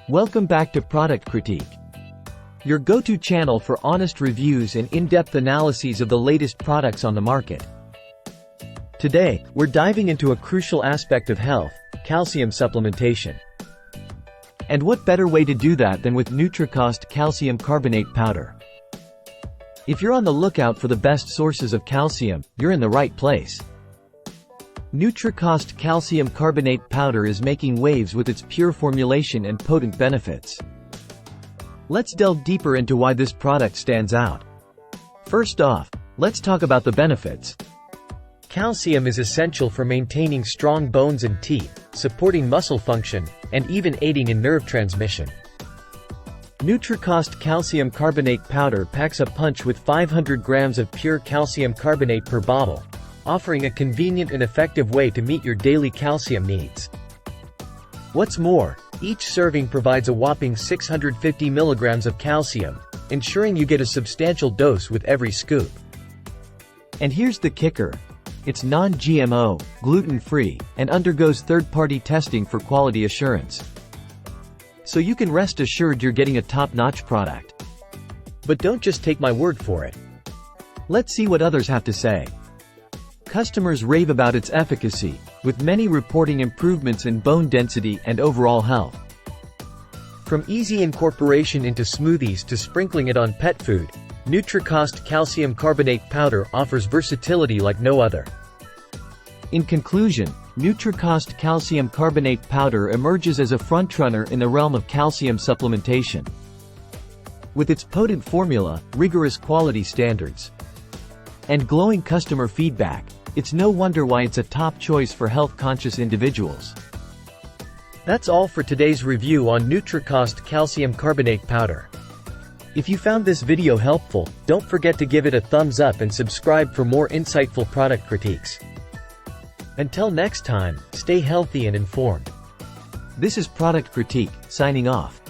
Welcome back to Product Critique, your go-to channel for honest reviews and in-depth analyses of the latest products on the market. Today, we're diving into a crucial aspect of health, calcium supplementation. And what better way to do that than with Nutricost calcium carbonate powder? If you're on the lookout for the best sources of calcium, you're in the right place. Nutricost calcium carbonate powder is making waves with its pure formulation and potent benefits. Let's delve deeper into why this product stands out. First off, let's talk about the benefits. Calcium is essential for maintaining strong bones and teeth, supporting muscle function, and even aiding in nerve transmission. Nutricost calcium carbonate powder packs a punch with 500 grams of pure calcium carbonate per bottle, offering a convenient and effective way to meet your daily calcium needs. What's more, each serving provides a whopping 650 milligrams of calcium, ensuring you get a substantial dose with every scoop. And here's the kicker. It's non-GMO, gluten-free, and undergoes third-party testing for quality assurance. So you can rest assured you're getting a top-notch product. But don't just take my word for it. Let's see what others have to say. Customers rave about its efficacy, with many reporting improvements in bone density and overall health. From easy incorporation into smoothies to sprinkling it on pet food, Nutricost calcium carbonate powder offers versatility like no other. In conclusion, Nutricost calcium carbonate powder emerges as a frontrunner in the realm of calcium supplementation. With its potent formula, rigorous quality standards, and glowing customer feedback, it's no wonder why it's a top choice for health-conscious individuals. That's all for today's review on Nutricost calcium carbonate powder. If you found this video helpful, don't forget to give it a thumbs up and subscribe for more insightful product critiques. Until next time, stay healthy and informed. This is Product Critique, signing off.